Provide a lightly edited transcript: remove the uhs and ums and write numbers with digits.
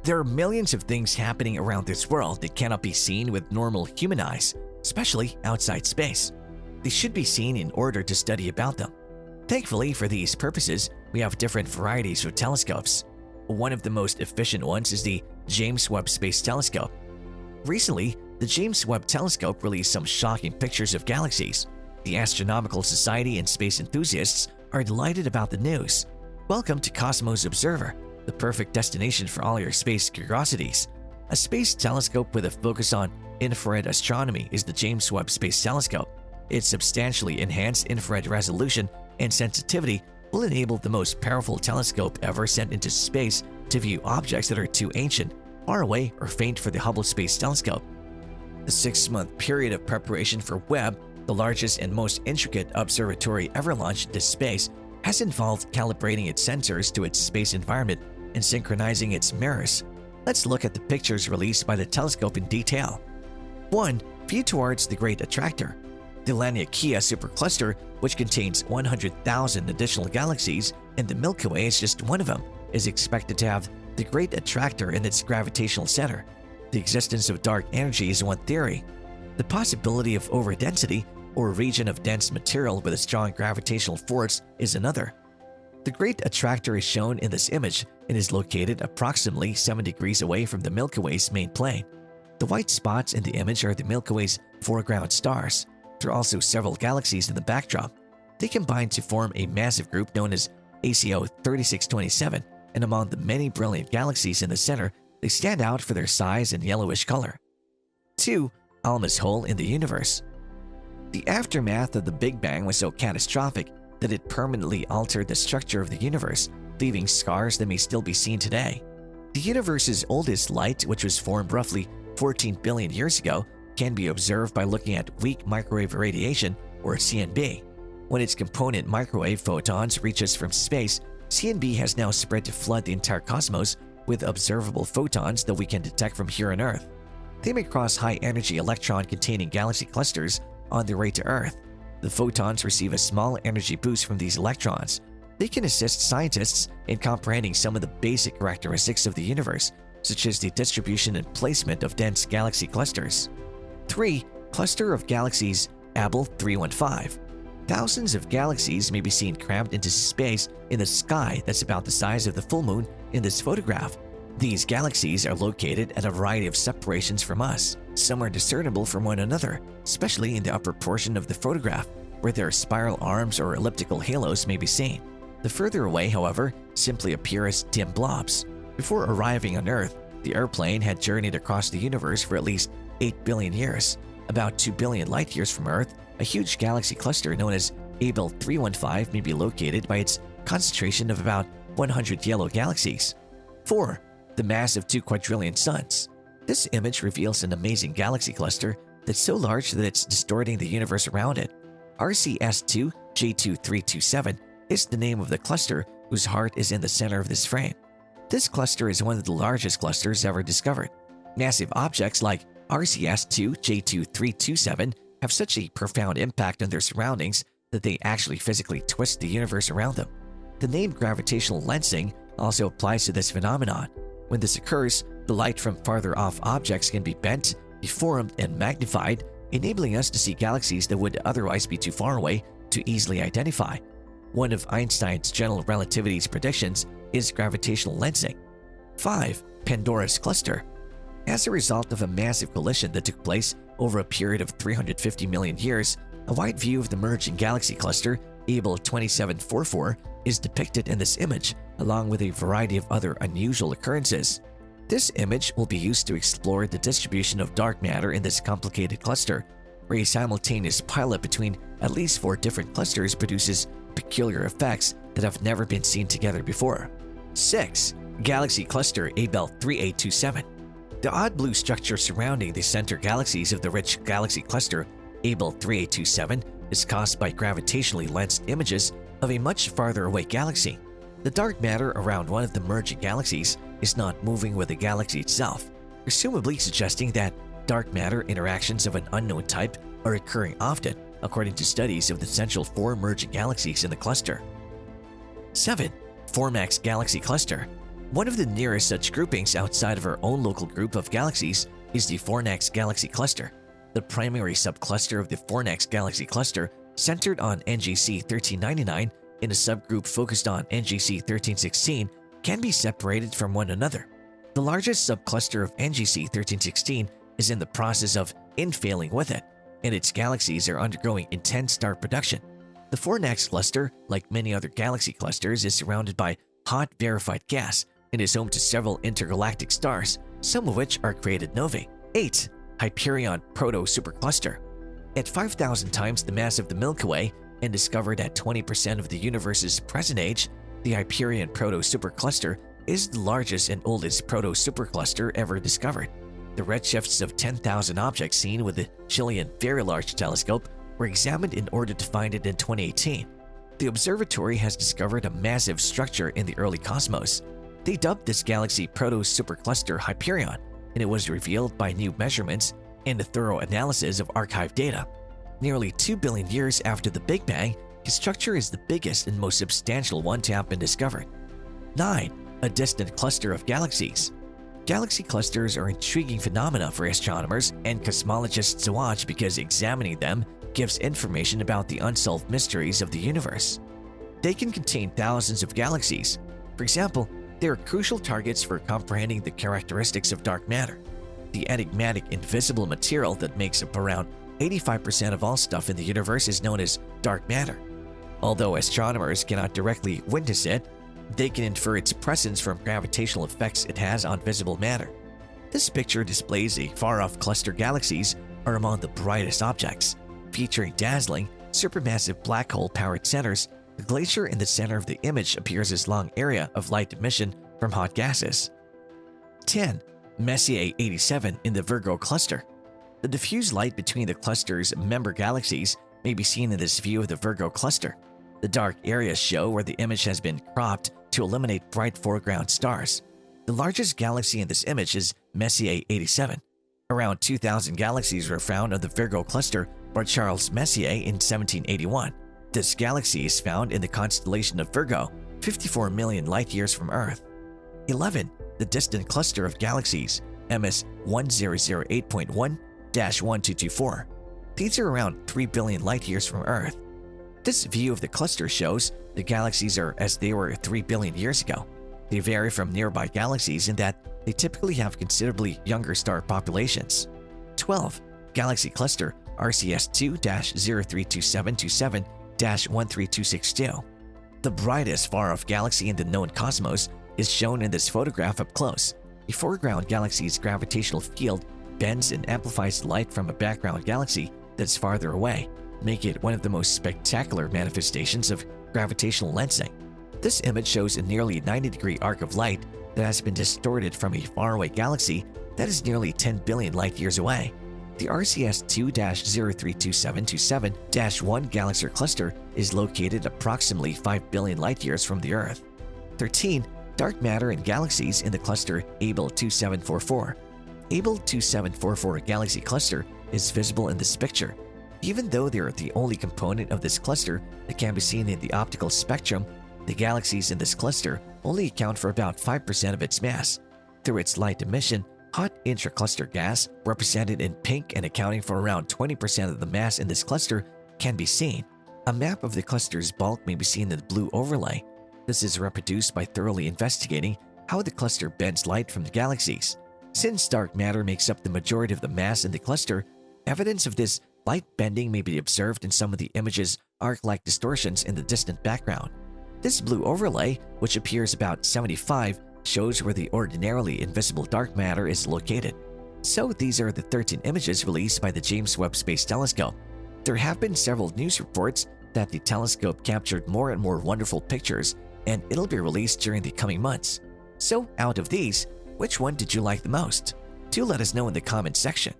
There are millions of things happening around this world that cannot be seen with normal human eyes, especially outside space. They should be seen in order to study about them. Thankfully, for these purposes, we have different varieties of telescopes. One of the most efficient ones is the James Webb Space Telescope. Recently, the James Webb Telescope released some shocking pictures of galaxies. The Astronomical Society and space enthusiasts are delighted about the news. Welcome to Cosmos Observer, the perfect destination for all your space curiosities. A space telescope with a focus on infrared astronomy is the James Webb Space Telescope. Its substantially enhanced infrared resolution and sensitivity will enable the most powerful telescope ever sent into space to view objects that are too ancient, far away, or faint for the Hubble Space Telescope. The 6-month period of preparation for Webb, the largest and most intricate observatory ever launched into space, has involved calibrating its sensors to its space environment and synchronizing its mirrors. Let's look at the pictures released by the telescope in detail. 1. View towards the Great Attractor. The Laniakea supercluster, which contains 100,000 additional galaxies, and the Milky Way is just one of them, is expected to have the Great Attractor in its gravitational center. The existence of dark energy is one theory. The possibility of overdensity, or a region of dense material with a strong gravitational force, is another. The Great Attractor is shown in this image and is located approximately 7 degrees away from the Milky Way's main plane. The white spots in the image are the Milky Way's foreground stars. There are also several galaxies in the backdrop. They combine to form a massive group known as ACO 3627, and among the many brilliant galaxies in the center, they stand out for their size and yellowish color. 2. ALMA'S hole in the universe. The aftermath of the Big Bang was so catastrophic that it permanently altered the structure of the universe, leaving scars that may still be seen today. The universe's oldest light, which was formed roughly 14 billion years ago, can be observed by looking at weak microwave radiation, or CMB. When its component microwave photons reach us from space, CMB has now spread to flood the entire cosmos with observable photons that we can detect from here on Earth. They may cross high-energy electron-containing galaxy clusters on their way to Earth. The photons receive a small energy boost from these electrons. They can assist scientists in comprehending some of the basic characteristics of the universe, such as the distribution and placement of dense galaxy clusters. 3. Cluster of Galaxies ABELL 315. Thousands of galaxies may be seen crammed into space in the sky that's about the size of the full moon in this photograph. These galaxies are located at a variety of separations from us. Some are discernible from one another, especially in the upper portion of the photograph, where their spiral arms or elliptical halos may be seen. The further away, however, simply appear as dim blobs. Before arriving on Earth, the airplane had journeyed across the universe for at least 8 billion years. About 2 billion light-years from Earth, a huge galaxy cluster known as ABELL 315 may be located by its concentration of about 100 yellow galaxies. 4. The mass of 2 quadrillion suns. This image reveals an amazing galaxy cluster that's so large that it's distorting the universe around it. RCS2 J2327 is the name of the cluster whose heart is in the center of this frame. This cluster is one of the largest clusters ever discovered. Massive objects like RCS2 J2327 have such a profound impact on their surroundings that they actually physically twist the universe around them. The name gravitational lensing also applies to this phenomenon. When this occurs, the light from farther off objects can be bent, deformed, and magnified, enabling us to see galaxies that would otherwise be too far away to easily identify. One of Einstein's general relativity's predictions is gravitational lensing. 5. PANDORA'S cluster. As a result of a massive collision that took place over a period of 350 million years, a wide view of the merging galaxy cluster, ABELL 2744, is depicted in this image, along with a variety of other unusual occurrences. This image will be used to explore the distribution of dark matter in this complicated cluster, where a simultaneous pileup between at least 4 different clusters produces peculiar effects that have never been seen together before. 6. Galaxy cluster ABELL 3827. The odd blue structure surrounding the center galaxies of the rich galaxy cluster ABELL 3827 is caused by gravitationally lensed images of a much farther away galaxy. The dark matter around one of the merging galaxies is not moving with the galaxy itself, presumably suggesting that dark matter interactions of an unknown type are occurring often, according to studies of the central 4 merging galaxies in the cluster. 7. FORNAX galaxy cluster. One of the nearest such groupings outside of our own local group of galaxies is the FORNAX galaxy cluster. The primary subcluster of the FORNAX galaxy cluster centered on NGC 1399 and a subgroup focused on NGC 1316 can be separated from one another. The largest subcluster of NGC 1316 is in the process of infailing with it, and its galaxies are undergoing intense star production. The FORNAX cluster, like many other galaxy clusters, is surrounded by hot rarefied gas and is home to several intergalactic stars, some of which are created novae. 8. HYPERION PROTO-SUPERCLUSTER. At 5,000 times the mass of the Milky Way and discovered at 20% of the universe's present age, the HYPERION PROTO-SUPERCLUSTER is the largest and oldest proto-supercluster ever discovered. The redshifts of 10,000 objects seen with the Chilean Very Large Telescope were examined in order to find it in 2018. The observatory has discovered a massive structure in the early cosmos. They dubbed this galaxy proto-supercluster Hyperion, and it was revealed by new measurements and a thorough analysis of archived data. Nearly 2 billion years after the Big Bang, his structure is the biggest and most substantial one to have been discovered. 9. A distant cluster of galaxies. Galaxy clusters are intriguing phenomena for astronomers and cosmologists to watch because examining them gives information about the unsolved mysteries of the universe. They can contain thousands of galaxies. For example, they are crucial targets for comprehending the characteristics of dark matter, the enigmatic invisible material that makes up around 85% of all stuff in the universe is known as dark matter. Although astronomers cannot directly witness it, they can infer its presence from gravitational effects it has on visible matter. This picture displays a far-off cluster galaxies are among the brightest objects, featuring dazzling, supermassive black hole-powered centers. The glacier in the center of the image appears as long area of light emission from hot gases. 10. MESSIER 87 in the Virgo cluster. The diffuse light between the cluster's member galaxies may be seen in this view of the Virgo cluster. The dark areas show where the image has been cropped to eliminate bright foreground stars. The largest galaxy in this image is MESSIER 87. Around 2,000 galaxies were found on the Virgo cluster by Charles Messier in 1781. This galaxy is found in the constellation of Virgo, 54 million light-years from Earth. 11. The distant cluster of galaxies, MS 1008.1-1224. These are around 3 billion light-years from Earth. This view of the cluster shows the galaxies are as they were 3 billion years ago. They vary from nearby galaxies in that they typically have considerably younger star populations. 12. Galaxy cluster RCS 2-032727-13262. The brightest far-off galaxy in the known cosmos is shown in this photograph up close. A foreground galaxy's gravitational field bends and amplifies light from a background galaxy that's farther away, making it one of the most spectacular manifestations of gravitational lensing. This image shows a nearly 90-degree arc of light that has been distorted from a faraway galaxy that is nearly 10 billion light-years away. The RCS 2-032727-1 galaxy cluster is located approximately 5 billion light-years from the Earth. 13. Dark matter in galaxies in the cluster ABELL 2744. ABELL 2744 galaxy cluster is visible in this picture. Even though they are the only component of this cluster that can be seen in the optical spectrum, the galaxies in this cluster only account for about 5% of its mass. Through its light emission, hot intracluster gas, represented in pink and accounting for around 20% of the mass in this cluster, can be seen. A map of the cluster's bulk may be seen in the blue overlay. This is reproduced by thoroughly investigating how the cluster bends light from the galaxies. Since dark matter makes up the majority of the mass in the cluster, evidence of this light bending may be observed in some of the image's arc-like distortions in the distant background. This blue overlay, which appears about 75, shows where the ordinarily invisible dark matter is located. So these are the 13 images released by the James Webb Space Telescope. There have been several news reports that the telescope captured more and more wonderful pictures, and it'll be released during the coming months. So out of these, which one did you like the most? Do let us know in the comments section.